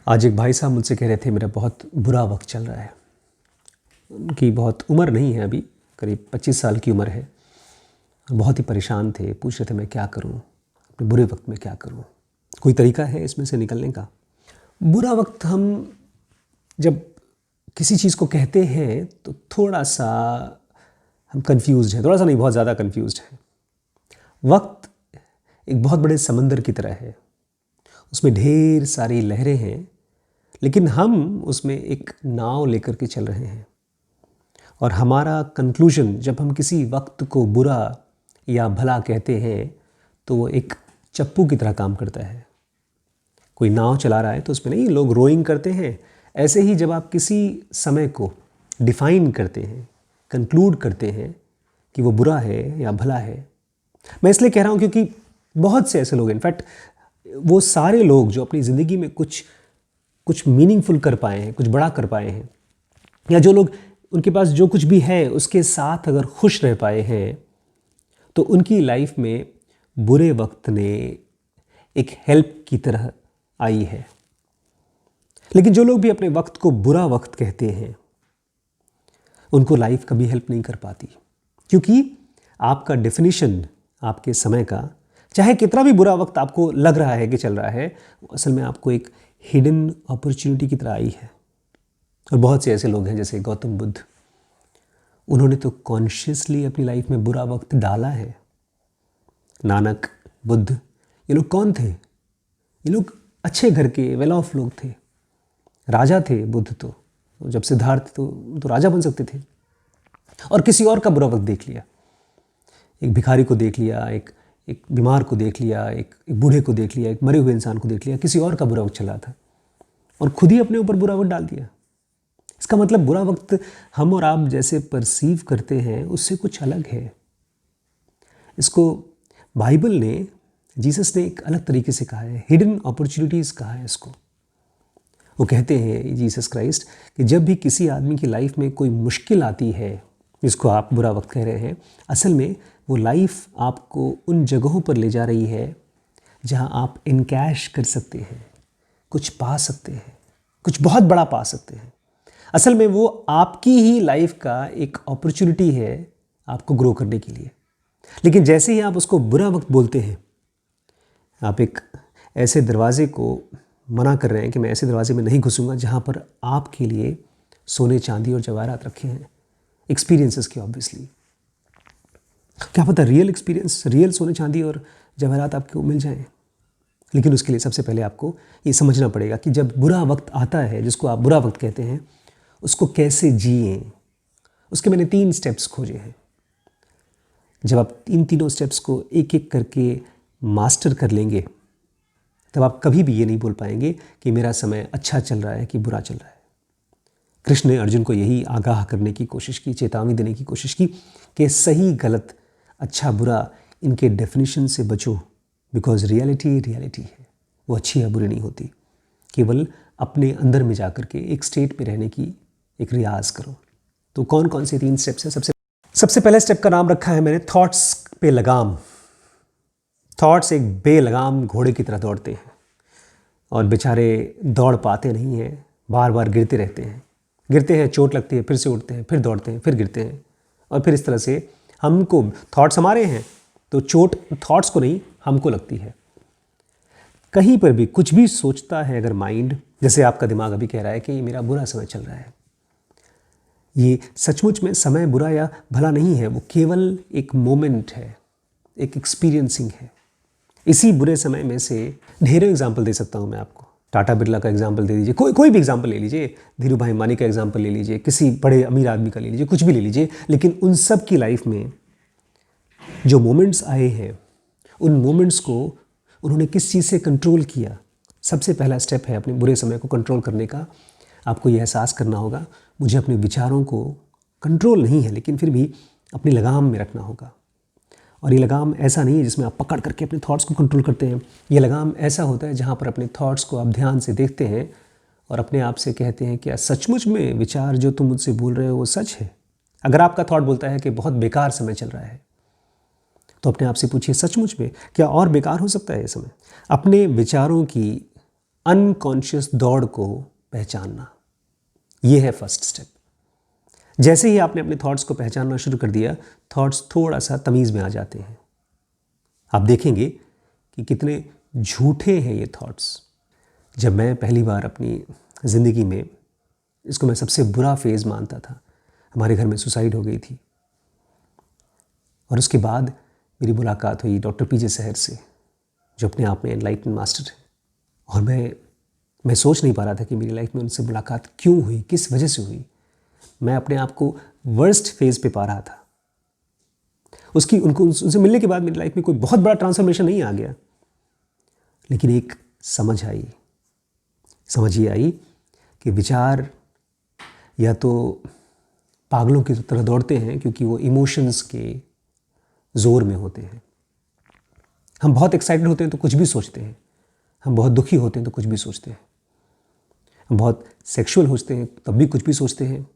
आज एक भाई साहब मुझसे कह रहे थे मेरा बहुत बुरा वक्त चल रहा है। उनकी बहुत उम्र नहीं है, अभी करीब 25 साल की उम्र है। बहुत ही परेशान थे, पूछ रहे थे मैं क्या करूं, अपने बुरे वक्त में क्या करूं, कोई तरीका है इसमें से निकलने का। बुरा वक्त हम जब किसी चीज़ को कहते हैं तो थोड़ा सा हम कंफ्यूज्ड हैं, थोड़ा सा नहीं बहुत ज़्यादा कंफ्यूज्ड हैं। वक्त एक बहुत बड़े समंदर की तरह है, उसमें ढेर सारी लहरें हैं, लेकिन हम उसमें एक नाव लेकर के चल रहे हैं। और हमारा कंक्लूजन जब हम किसी वक्त को बुरा या भला कहते हैं तो वो एक चप्पू की तरह काम करता है। कोई नाव चला रहा है तो उसमें नहीं, लोग रोइंग करते हैं। ऐसे ही जब आप किसी समय को डिफाइन करते हैं, कंक्लूड करते हैं कि वो बुरा है या भला है। मैं इसलिए कह रहा हूँ क्योंकि बहुत से ऐसे लोग, इनफैक्ट वो सारे लोग जो अपनी ज़िंदगी में कुछ मीनिंगफुल कर पाए हैं, कुछ बड़ा कर पाए हैं, या जो लोग उनके पास जो कुछ भी है उसके साथ अगर खुश रह पाए हैं, तो उनकी लाइफ में बुरे वक्त ने एक हेल्प की तरह आई है। लेकिन जो लोग भी अपने वक्त को बुरा वक्त कहते हैं उनको लाइफ कभी हेल्प नहीं कर पाती, क्योंकि आपका डेफिनेशन आपके समय का, चाहे कितना भी बुरा वक्त आपको लग रहा है कि चल रहा है, असल में आपको एक हिडन अपॉर्चुनिटी की तरह आई है। और बहुत से ऐसे लोग हैं जैसे गौतम बुद्ध, उन्होंने तो कॉन्शियसली अपनी लाइफ में बुरा वक्त डाला है। नानक, बुद्ध, ये लोग कौन थे? ये लोग अच्छे घर के वेल ऑफ लोग थे, राजा थे। बुद्ध तो जब सिद्धार्थ तो राजा बन सकते थे, और किसी और का बुरा वक्त देख लिया। एक भिखारी को देख लिया, एक बीमार को देख लिया, एक बूढ़े को देख लिया, एक मरे हुए इंसान को देख लिया, किसी और का बुरा वक्त चला था और खुद ही अपने ऊपर बुरा वक्त डाल दिया। इसका मतलब बुरा वक्त हम और आप जैसे परसीव करते हैं उससे कुछ अलग है। इसको बाइबल ने, जीसस ने एक अलग तरीके से कहा है, हिडन अपॉर्चुनिटीज़ कहा है इसको। वो कहते हैं जीसस क्राइस्ट कि जब भी किसी आदमी की लाइफ में कोई मुश्किल आती है, जिसको आप बुरा वक्त कह रहे हैं, असल में वो लाइफ आपको उन जगहों पर ले जा रही है जहां आप इनकैश कर सकते हैं, कुछ पा सकते हैं, कुछ बहुत बड़ा पा सकते हैं। असल में वो आपकी ही लाइफ का एक अपॉर्चुनिटी है आपको ग्रो करने के लिए। लेकिन जैसे ही आप उसको बुरा वक्त बोलते हैं, आप एक ऐसे दरवाजे को मना कर रहे हैं कि मैं ऐसे दरवाजे में नहीं घुसूंगा जहां पर आपके लिए सोने चांदी और जवाहरात रखे हैं, एक्सपीरियंसेस के। ऑब्वियसली क्या पता रियल एक्सपीरियंस, रियल सोने चांदी और जवाहरात आपको मिल जाएं। लेकिन उसके लिए सबसे पहले आपको ये समझना पड़ेगा कि जब बुरा वक्त आता है, जिसको आप बुरा वक्त कहते हैं, उसको कैसे जिएं। उसके मैंने 3 स्टेप्स खोजे हैं। जब आप इन तीनों स्टेप्स को एक एक करके मास्टर कर लेंगे, तब आप कभी भी ये नहीं बोल पाएंगे कि मेरा समय अच्छा चल रहा है कि बुरा चल रहा है। कृष्ण ने अर्जुन को यही आगाह करने की कोशिश की, चेतावनी देने की कोशिश की कि सही गलत, अच्छा बुरा, इनके डेफिनेशन से बचो, बिकॉज रियलिटी रियलिटी है, वो अच्छी या बुरी नहीं होती। केवल अपने अंदर में जाकर के एक स्टेट में रहने की एक रियाज करो। तो कौन कौन से 3 स्टेप्स हैं? सबसे पहले स्टेप का नाम रखा है मैंने थॉट्स पे लगाम। थॉट्स एक बेलगाम घोड़े की तरह दौड़ते हैं और बेचारे दौड़ पाते नहीं हैं, बार बार गिरते रहते हैं। गिरते हैं, चोट लगती है, फिर से उठते हैं, फिर दौड़ते हैं, फिर गिरते हैं, और फिर इस तरह से हमको, थॉट्स हमारे हैं तो चोट थॉट्स को नहीं, हमको लगती है। कहीं पर भी कुछ भी सोचता है अगर माइंड, जैसे आपका दिमाग अभी कह रहा है कि मेरा बुरा समय चल रहा है, ये सचमुच में समय बुरा या भला नहीं है, वो केवल एक मोमेंट है, एक एक्सपीरियंसिंग है। इसी बुरे समय में से ढेरों एग्जाम्पल दे सकता हूँ मैं आपको। टाटा बिरला का एग्जाम्पल दे दीजिए, कोई भी एग्जाम्पल ले लीजिए, धीरू भाई अंबानी का एग्जाम्पल ले लीजिए, किसी बड़े अमीर आदमी का ले लीजिए, कुछ भी ले लीजिए, लेकिन उन सब की लाइफ में जो मोमेंट्स आए हैं, उन मोमेंट्स को उन्होंने किस चीज़ से कंट्रोल किया। सबसे पहला स्टेप है अपने बुरे समय को कंट्रोल करने का। आपको यह एहसास करना होगा, मुझे अपने विचारों को कंट्रोल नहीं है, लेकिन फिर भी अपनी लगाम में रखना होगा। और ये लगाम ऐसा नहीं है जिसमें आप पकड़ करके अपने थॉट्स को कंट्रोल करते हैं। ये लगाम ऐसा होता है जहाँ पर अपने थॉट्स को आप ध्यान से देखते हैं और अपने आप से कहते हैं क्या सचमुच में विचार जो तुम मुझसे बोल रहे हो वो सच है। अगर आपका थॉट बोलता है कि बहुत बेकार समय चल रहा है, तो अपने आप से पूछिए सचमुच में क्या और बेकार हो सकता है ये समय। अपने विचारों की अनकॉन्शियस दौड़ को पहचानना, ये है फर्स्ट स्टेप। जैसे ही आपने अपने थॉट्स को पहचानना शुरू कर दिया, थॉट्स थोड़ा सा तमीज़ में आ जाते हैं। आप देखेंगे कि कितने झूठे हैं ये थॉट्स। जब मैं पहली बार अपनी ज़िंदगी में, इसको मैं सबसे बुरा फेज़ मानता था, हमारे घर में सुसाइड हो गई थी, और उसके बाद मेरी मुलाकात हुई डॉक्टर पीजे सहर से, जो अपने आप में एनलाइटन मास्टर है। और मैं सोच नहीं पा रहा था कि मेरी लाइफ में उनसे मुलाकात क्यों हुई, किस वजह से हुई। मैं अपने आप को वर्स्ट फेज़ पे पा रहा था। उनसे मिलने के बाद मेरी लाइफ में कोई बहुत बड़ा ट्रांसफॉर्मेशन नहीं आ गया, लेकिन एक समझ ये आई कि विचार या तो पागलों की तरह दौड़ते हैं क्योंकि वो इमोशंस के जोर में होते हैं। हम बहुत एक्साइटेड होते हैं तो कुछ भी सोचते हैं, हम बहुत दुखी होते हैं तो कुछ भी सोचते हैं, हम बहुत सेक्सुअल होते हैं तब भी कुछ भी सोचते हैं,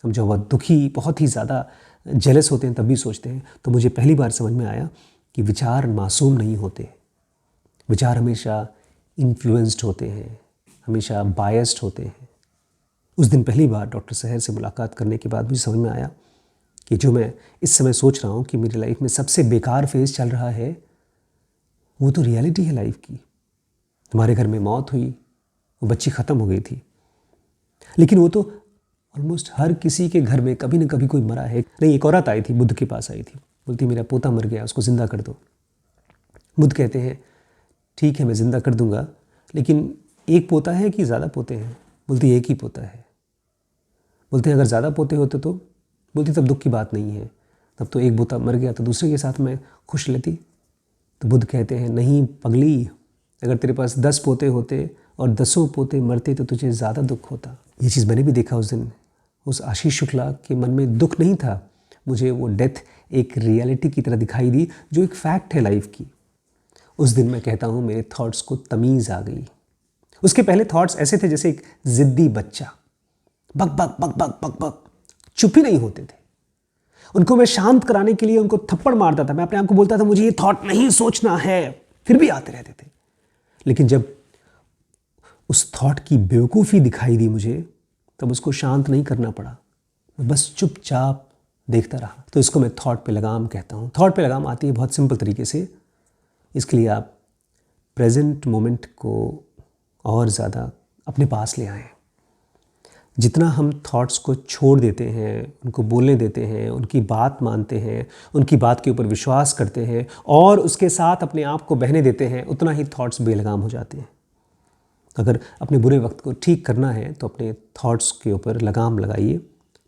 हम जब बहुत दुखी, बहुत ही ज़्यादा जेलस होते हैं तब भी सोचते हैं। तो मुझे पहली बार समझ में आया कि विचार मासूम नहीं होते, विचार हमेशा इन्फ्लुएंस्ड होते हैं, हमेशा बायस्ड होते हैं। उस दिन पहली बार डॉक्टर सहर से मुलाकात करने के बाद मुझे समझ में आया कि जो मैं इस समय सोच रहा हूँ कि मेरी लाइफ में सबसे बेकार फेज़ चल रहा है, वो तो रियलिटी है लाइफ की। हमारे घर में मौत हुई, वो बच्ची ख़त्म हो गई थी, लेकिन वो तो ऑलमोस्ट हर किसी के घर में कभी न कभी कोई मरा है। नहीं, एक औरत आई थी, बुद्ध के पास आई थी, बोलती मेरा पोता मर गया, उसको ज़िंदा कर दो। बुद्ध कहते हैं ठीक है मैं ज़िंदा कर दूंगा, लेकिन एक पोता है कि ज़्यादा पोते हैं? बोलती एक ही पोता है। बोलते हैं अगर ज़्यादा पोते होते तो? बोलती तब दुख की बात नहीं है, तब तो एक पोता मर गया तो दूसरे के साथ मैं खुश लेती। तो बुद्ध कहते हैं नहीं पगली, अगर तेरे पास 10 पोते होते और 10 पोते मरते तो तुझे ज़्यादा दुख होता। ये चीज़ मैंने भी देखा उस दिन। उस आशीष शुक्ला के मन में दुख नहीं था, मुझे वो डेथ एक रियलिटी की तरह दिखाई दी, जो एक फैक्ट है लाइफ की। उस दिन मैं कहता हूँ मेरे थॉट्स को तमीज़ आ गई। उसके पहले थॉट्स ऐसे थे जैसे एक ज़िद्दी बच्चा, बक बक बक बक बक बक, चुप ही नहीं होते थे। उनको मैं शांत कराने के लिए उनको थप्पड़ मारता था। मैं अपने आप को बोलता था मुझे ये थॉट नहीं सोचना है, फिर भी आते रहते थे। लेकिन जब उस थॉट की बेवकूफ़ी दिखाई दी मुझे, तब उसको शांत नहीं करना पड़ा, मैं बस चुपचाप देखता रहा। तो इसको मैं थॉट पे लगाम कहता हूँ। थॉट पे लगाम आती है बहुत सिंपल तरीके से। इसके लिए आप प्रेजेंट मोमेंट को और ज़्यादा अपने पास ले आएँ। जितना हम थॉट्स को छोड़ देते हैं, उनको बोलने देते हैं, उनकी बात मानते हैं, उनकी बात के ऊपर विश्वास करते हैं और उसके साथ अपने आप को बहने देते हैं, उतना ही थॉट्स बेलगाम हो जाते हैं। अगर अपने बुरे वक्त को ठीक करना है तो अपने थॉट्स के ऊपर लगाम लगाइए,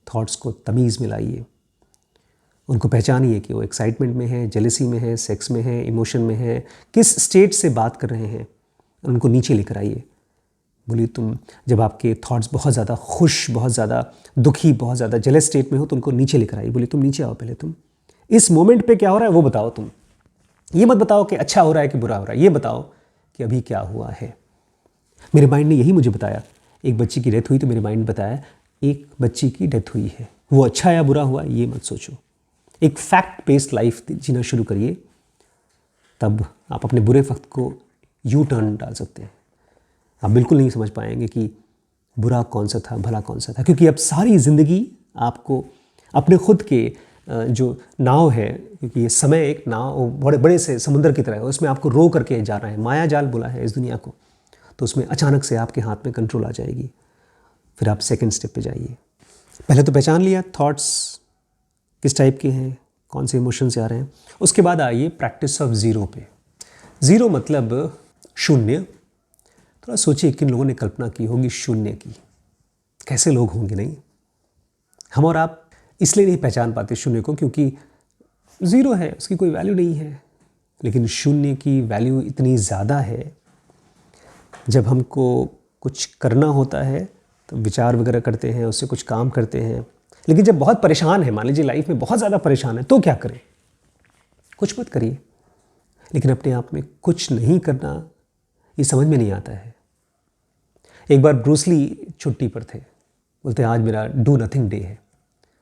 थॉट्स को तमीज़ में लाइए, उनको पहचानिए कि वो एक्साइटमेंट में है, जेलसी में है, सेक्स में है, इमोशन में है, किस स्टेट से बात कर रहे हैं, उनको नीचे लेकर आइए। बोलिए तुम जब आपके थॉट्स बहुत ज़्यादा खुश, बहुत ज़्यादा दुखी, बहुत ज़्यादा जेलस स्टेट में हो तो उनको नीचे लेकर आइए। बोलिए तुम नीचे आओ, पहले तुम इस मोमेंट पे क्या हो रहा है वो बताओ। तुम ये मत बताओ कि अच्छा हो रहा है कि बुरा हो रहा है, ये बताओ कि अभी क्या हुआ है। मेरे माइंड ने यही मुझे बताया। एक बच्ची की डेथ हुई तो मेरे माइंड बताया एक बच्ची की डेथ हुई है, वो अच्छा या बुरा हुआ ये मत सोचो। एक फैक्ट बेस्ड लाइफ जीना शुरू करिए, तब आप अपने बुरे वक्त को यू टर्न डाल सकते हैं। आप बिल्कुल नहीं समझ पाएंगे कि बुरा कौन सा था, भला कौन सा था, क्योंकि अब सारी ज़िंदगी आपको अपने खुद के जो नाव है, क्योंकि ये समय एक नाव बड़े बड़े से समुद्र की तरह है, उसमें आपको रो करके जा रहा है। माया जाल बोला है इस दुनिया को, तो उसमें अचानक से आपके हाथ में कंट्रोल आ जाएगी। फिर आप सेकंड स्टेप पे जाइए। पहले तो पहचान लिया थॉट्स किस टाइप के हैं, कौन से इमोशन से आ रहे हैं। उसके बाद आइए प्रैक्टिस ऑफ ज़ीरो पे। ज़ीरो मतलब शून्य। थोड़ा सोचिए किन लोगों ने कल्पना की होगी शून्य की, कैसे लोग होंगे। नहीं, हम और आप इसलिए नहीं पहचान पाते शून्य को क्योंकि ज़ीरो है, उसकी कोई वैल्यू नहीं है। लेकिन शून्य की वैल्यू इतनी ज़्यादा है, जब हमको कुछ करना होता है तो विचार वगैरह करते हैं, उससे कुछ काम करते हैं। लेकिन जब बहुत परेशान है, मान लीजिए लाइफ में बहुत ज़्यादा परेशान है, तो क्या करें? कुछ मत करिए। लेकिन अपने आप में कुछ नहीं करना ये समझ में नहीं आता है। एक बार ब्रूस ली छुट्टी पर थे, बोलते हैं आज मेरा डू नथिंग डे है।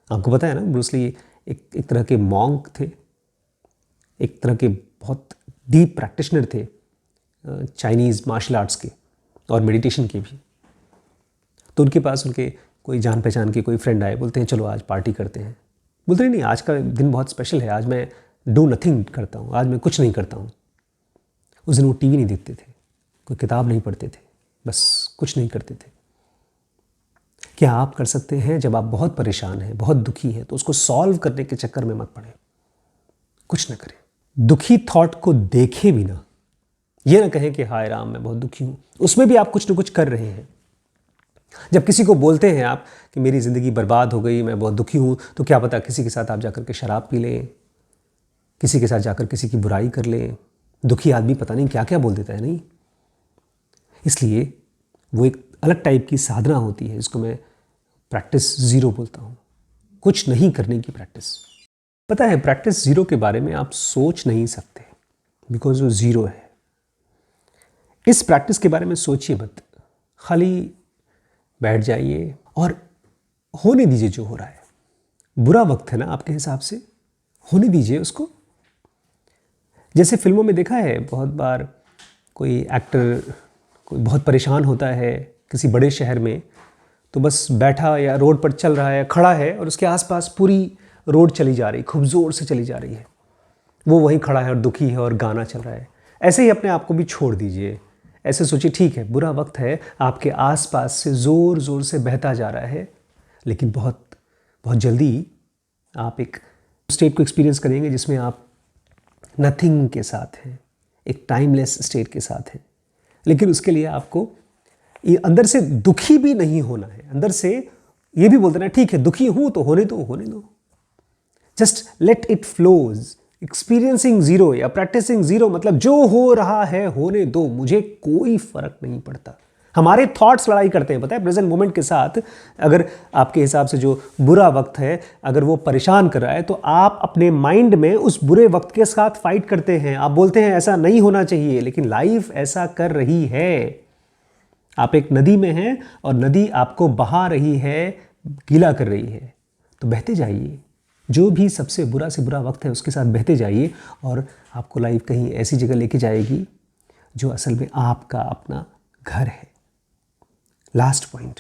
आपको पता है ना, ब्रूस ली एक तरह के मॉन्क थे, एक तरह के बहुत डीप प्रैक्टिशनर थे चाइनीज़ मार्शल आर्ट्स के। और मेडिटेशन की भी। तो उनके पास उनके कोई जान पहचान के कोई फ्रेंड आए, बोलते हैं चलो आज पार्टी करते हैं। बोलते नहीं, आज का दिन बहुत स्पेशल है, आज मैं डू नथिंग करता हूँ, आज मैं कुछ नहीं करता हूँ। उस दिन वो टीवी नहीं देखते थे, कोई किताब नहीं पढ़ते थे, बस कुछ नहीं करते थे। क्या आप कर सकते हैं? जब आप बहुत परेशान हैं, बहुत दुखी हैं, तो उसको सॉल्व करने के चक्कर में मत पड़े, कुछ ना करें। दुखी थॉट को देखे भी ना, ये ना कहें कि हाय राम मैं बहुत दुखी हूँ, उसमें भी आप कुछ ना कुछ कर रहे हैं। जब किसी को बोलते हैं आप कि मेरी ज़िंदगी बर्बाद हो गई, मैं बहुत दुखी हूँ, तो क्या पता किसी के साथ आप जाकर के शराब पी लें, किसी के साथ जाकर किसी की बुराई कर लें। दुखी आदमी पता नहीं क्या क्या बोल देता है, नहीं। इसलिए वो एक अलग टाइप की साधना होती है, इसको मैं प्रैक्टिस ज़ीरो बोलता हूँ, कुछ नहीं करने की प्रैक्टिस। पता है, प्रैक्टिस ज़ीरो के बारे में आप सोच नहीं सकते, बिकॉज वो ज़ीरो है। इस प्रैक्टिस के बारे में सोचिए मत, खाली बैठ जाइए और होने दीजिए जो हो रहा है। बुरा वक्त है ना आपके हिसाब से, होने दीजिए उसको। जैसे फिल्मों में देखा है बहुत बार, कोई एक्टर कोई बहुत परेशान होता है किसी बड़े शहर में, तो बस बैठा या रोड पर चल रहा है, खड़ा है और उसके आसपास पूरी रोड चली जा रही, खूब ज़ोर से चली जा रही है, वो वहीं खड़ा है और दुखी है और गाना चल रहा है। ऐसे ही अपने आप को भी छोड़ दीजिए। ऐसे सोचिए ठीक है, बुरा वक्त है, आपके आसपास से ज़ोर ज़ोर से बहता जा रहा है, लेकिन बहुत बहुत जल्दी आप एक स्टेट को एक्सपीरियंस करेंगे जिसमें आप नथिंग के साथ हैं, एक टाइमलेस स्टेट के साथ हैं। लेकिन उसके लिए आपको ये अंदर से दुखी भी नहीं होना है, अंदर से ये भी बोल देना ठीक है दुखी हूँ तो होने दो, होने दो, just let it flows. Experiencing zero या प्रैक्टिसिंग ज़ीरो मतलब जो हो रहा है होने दो, मुझे कोई फर्क नहीं पड़ता। हमारे थॉट्स लड़ाई करते हैं, पता है, प्रेजेंट मोमेंट के साथ। अगर आपके हिसाब से जो बुरा वक्त है अगर वो परेशान कर रहा है, तो आप अपने माइंड में उस बुरे वक्त के साथ फाइट करते हैं। आप बोलते हैं ऐसा नहीं होना चाहिए, लेकिन लाइफ ऐसा कर रही है। आप एक नदी में हैं और नदी आपको बहा रही है, गीला कर रही है, तो बहते जाइए। जो भी सबसे बुरा से बुरा वक्त है उसके साथ बहते जाइए और आपको लाइफ कहीं ऐसी जगह लेके जाएगी जो असल में आपका अपना घर है। लास्ट पॉइंट,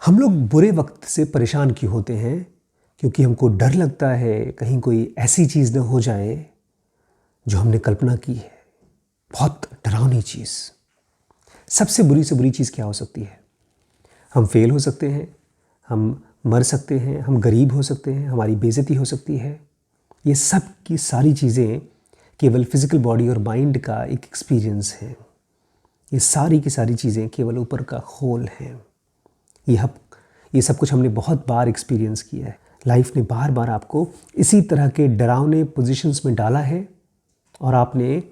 हम लोग बुरे वक्त से परेशान क्यों होते हैं? क्योंकि हमको डर लगता है कहीं कोई ऐसी चीज़ न हो जाए जो हमने कल्पना की है, बहुत डरावनी चीज़। सबसे बुरी से बुरी चीज़ क्या हो सकती है? हम फेल हो सकते हैं, हम मर सकते हैं, हम गरीब हो सकते हैं, हमारी बेइज्जती हो सकती है। ये सब की सारी चीज़ें केवल फिज़िकल बॉडी और माइंड का एक एक्सपीरियंस है। ये सारी की सारी चीज़ें केवल ऊपर का खोल हैं। ये सब कुछ हमने बहुत बार एक्सपीरियंस किया है। लाइफ ने बार बार आपको इसी तरह के डरावने पोजीशंस में डाला है और आपने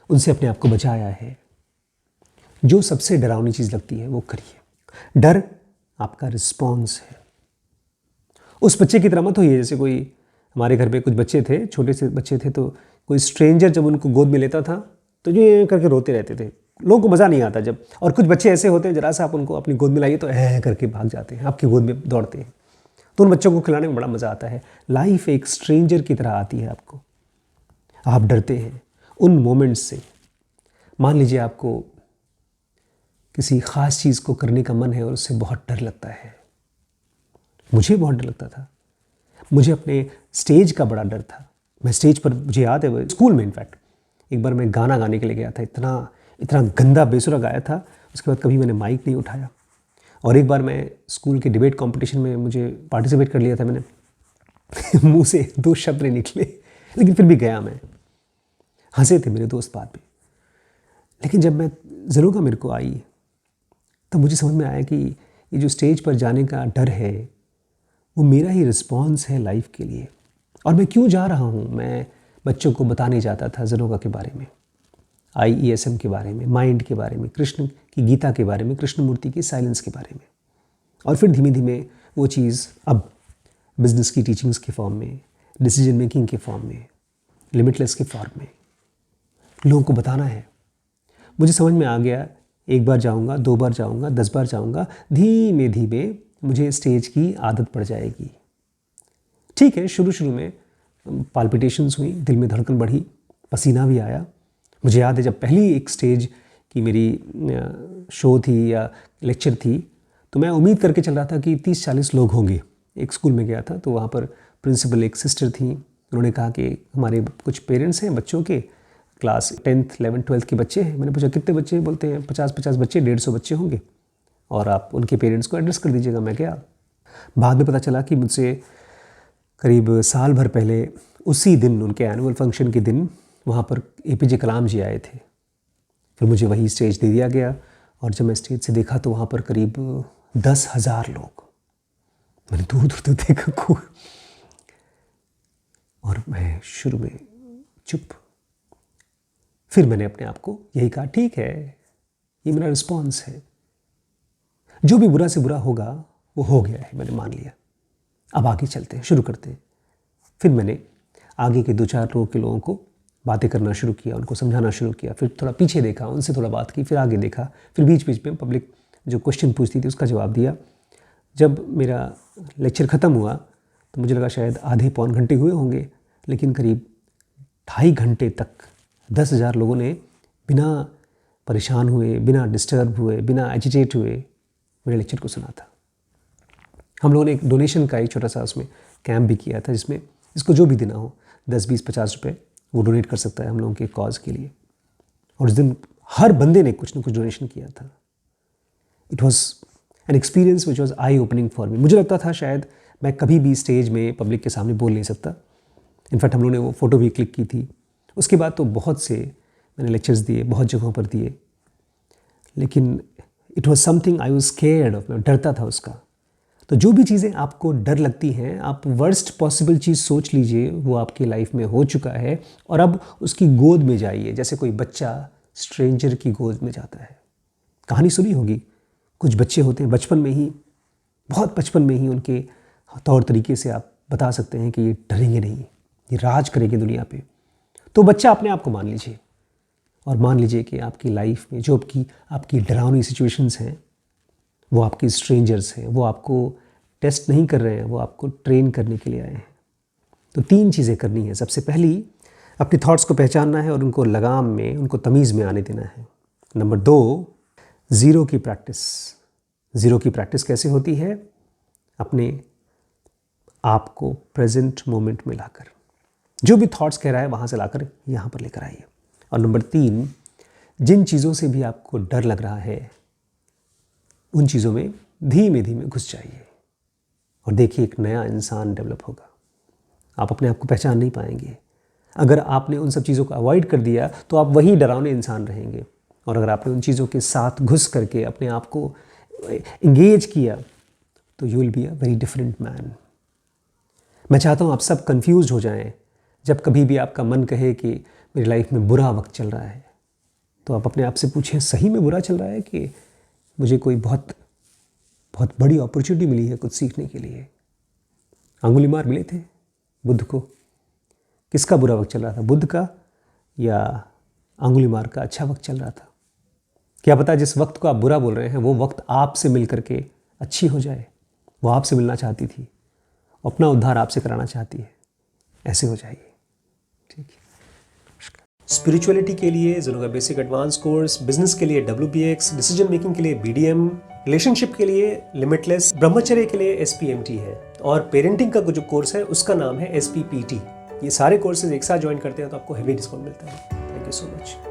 उनसे अपने आप को बचाया है। जो सबसे डरावनी चीज़ लगती है वो करिए। डर आपका रिस्पॉन्स है। उस बच्चे की तरह मत होइए जैसे कोई, हमारे घर में कुछ बच्चे थे, छोटे से बच्चे थे, तो कोई स्ट्रेंजर जब उनको गोद में लेता था तो ये करके रोते रहते थे। लोगों को मज़ा नहीं आता जब, और कुछ बच्चे ऐसे होते हैं जरा सा आप उनको अपनी गोद में लाइए तो करके भाग जाते हैं, आपकी गोद में दौड़ते हैं। तो उन बच्चों को खिलाने में बड़ा मज़ा आता है। लाइफ एक स्ट्रेंजर की तरह आती है आपको, आप डरते हैं उन मोमेंट्स से। मान लीजिए आपको किसी ख़ास चीज़ को करने का मन है और उससे बहुत डर लगता है। मुझे बहुत डर लगता था, मुझे अपने स्टेज का बड़ा डर था। मैं स्टेज पर, मुझे याद है स्कूल में इनफैक्ट एक बार मैं गाना गाने के लिए गया था, इतना गंदा बेसुरा गाया था। उसके बाद कभी मैंने माइक नहीं उठाया। और एक बार मैं स्कूल के डिबेट कंपटीशन में मुझे पार्टिसिपेट कर लिया था मैंने मुंह से 2 शब्द नहीं निकले, लेकिन फिर भी गया मैं। हंसे थे मेरे दोस्त बाद में। लेकिन जब मैं ज़रूर मेरे को आई तब मुझे समझ में आया कि ये जो स्टेज पर जाने का डर है वो मेरा ही रिस्पॉन्स है लाइफ के लिए। और मैं क्यों जा रहा हूँ, मैं बच्चों को बताने जाता था ज़रूगा के बारे में, IESM के बारे में, माइंड के बारे में, कृष्ण की गीता के बारे में, कृष्णमूर्ति की साइलेंस के बारे में। और फिर धीमे धीमे वो चीज़ अब बिजनेस की टीचिंग्स के फॉर्म में, डिसीजन मेकिंग के फॉर्म में, लिमिटलेस के फॉर्म में लोगों को बताना है। मुझे समझ में आ गया, 1 बार जाऊँगा, 2 बार जाऊँगा, 10 बार जाऊँगा, धीमे धीमे मुझे स्टेज की आदत पड़ जाएगी। ठीक है, शुरू में पाल्पिटेशंस हुई, दिल में धड़कन बढ़ी, पसीना भी आया। मुझे याद है जब पहली एक स्टेज की मेरी शो थी या लेक्चर थी, तो मैं उम्मीद करके चल रहा था कि 30-40 लोग होंगे। एक स्कूल में गया था तो वहाँ पर प्रिंसिपल एक सिस्टर थी, उन्होंने कहा कि हमारे कुछ पेरेंट्स हैं बच्चों के, क्लास 10th 11th 12th के बच्चे हैं। मैंने पूछा कितने बच्चे हैं? बोलते हैं 50-50 बच्चे, 150 बच्चे होंगे और आप उनके पेरेंट्स को एड्रेस कर दीजिएगा। मैं गया, बाद में पता चला कि मुझसे करीब साल भर पहले उसी दिन, उनके एनुअल फंक्शन के दिन, वहाँ पर APJ कलाम जी आए थे। फिर मुझे वही स्टेज दे दिया गया और जब मैं स्टेज से देखा तो वहाँ पर करीब 10,000 लोग। मैंने दूर दूर तक देखा को, और मैं शुरू में चुप। फिर मैंने अपने आप को यही कहा, ठीक है, ये मेरा रिस्पॉन्स है, जो भी बुरा से बुरा होगा वो हो गया है, मैंने मान लिया, अब आगे चलते हैं, शुरू करते हैं। फिर मैंने आगे के 2-4 लोगों को बातें करना शुरू किया, उनको समझाना शुरू किया। फिर थोड़ा पीछे देखा, उनसे थोड़ा बात की, फिर आगे देखा, फिर बीच बीच में पब्लिक जो क्वेश्चन पूछती थी उसका जवाब दिया। जब मेरा लेक्चर ख़त्म हुआ तो मुझे लगा शायद आधे पौन घंटे हुए होंगे, लेकिन करीब 2.5 घंटे तक 10,000 लोगों ने बिना परेशान हुए, बिना डिस्टर्ब हुए, बिना एजिटेट हुए मेरे लेक्चर को सुना था। हम लोगों ने एक डोनेशन का एक छोटा सा उसमें कैंप भी किया था, जिसमें इसको जो भी देना हो 10, 20, 50 रुपये वो डोनेट कर सकता है हम लोगों के कॉज के लिए। और उस दिन हर बंदे ने कुछ ना कुछ डोनेशन किया था। It was an experience which was I opening for me. मुझे लगता था शायद मैं कभी भी स्टेज में पब्लिक के सामने बोल नहीं सकता। इनफैक्ट हम लोगों ने वो फ़ोटो भी क्लिक की थी। उसके बाद तो बहुत से मैंने लेक्चर्स दिए, बहुत जगहों पर दिए, लेकिन it was something I was scared of. मैं डरता था उसका। तो जो भी चीज़ें आपको डर लगती हैं, आप वर्स्ट पॉसिबल चीज़ सोच लीजिए वो आपकी लाइफ में हो चुका है और अब उसकी गोद में जाइए, जैसे कोई बच्चा स्ट्रेंजर की गोद में जाता है। कहानी सुनी होगी, कुछ बच्चे होते हैं बचपन में ही, बहुत बचपन में ही उनके तौर तरीके से आप बता सकते हैं कि ये डरेंगे नहीं, ये राज करेंगे दुनिया पे। तो बच्चा अपने आप को मान लीजिए और मान लीजिए कि आपकी लाइफ में जो आपकी डरावनी सिचुएशंस हैं वो आपके स्ट्रेंजर्स हैं, वो आपको टेस्ट नहीं कर रहे हैं, वो आपको ट्रेन करने के लिए आए हैं। तो 3 चीज़ें करनी है। सबसे पहली, अपने थॉट्स को पहचानना है और उनको लगाम में, उनको तमीज़ में आने देना है। नंबर 2, ज़ीरो की प्रैक्टिस। ज़ीरो की प्रैक्टिस कैसे होती है? अपने आप को प्रेजेंट मोमेंट में लाकर, जो भी थॉट्स कह रहा है वहाँ से लाकर यहाँ पर लेकर आइए। और नंबर 3, जिन चीज़ों से भी आपको डर लग रहा है उन चीज़ों में धीमे धीमे घुस जाइए और देखिए एक नया इंसान डेवलप होगा। आप अपने आप को पहचान नहीं पाएंगे। अगर आपने उन सब चीज़ों को अवॉइड कर दिया तो आप वही डरावने इंसान रहेंगे, और अगर आपने उन चीज़ों के साथ घुस करके अपने आप को इंगेज किया तो you will be a very different man. मैं चाहता हूँ आप सब कंफ्यूज हो जाएं। जब कभी भी आपका मन कहे कि मेरी लाइफ में बुरा वक्त चल रहा है, तो आप अपने आप से पूछें, सही में बुरा चल रहा है कि मुझे कोई बहुत बहुत बड़ी अपॉर्चुनिटी मिली है कुछ सीखने के लिए? अंगुलीमार मिले थे बुद्ध को। किसका बुरा वक्त चल रहा था, बुद्ध का या अंगुलीमार का अच्छा वक्त चल रहा था? क्या पता जिस वक्त को आप बुरा बोल रहे हैं वो वक्त आपसे मिल करके अच्छी हो जाए। वो आपसे मिलना चाहती थी, अपना उद्धार आपसे कराना चाहती है। ऐसे हो जाइए, ठीक है। स्पिरिचुअलिटी के लिए ज़रूर का बेसिक एडवांस कोर्स, बिजनेस के लिए WBX, डिसीजन मेकिंग के लिए BDM, रिलेशनशिप के लिए लिमिटलेस, ब्रह्मचर्य के लिए SPMT है, और पेरेंटिंग का जो कोर्स है उसका नाम है SPPT। ये सारे कोर्सेज एक साथ ज्वाइन करते हैं तो आपको हेवी डिस्काउंट मिलता है। Thank you so much.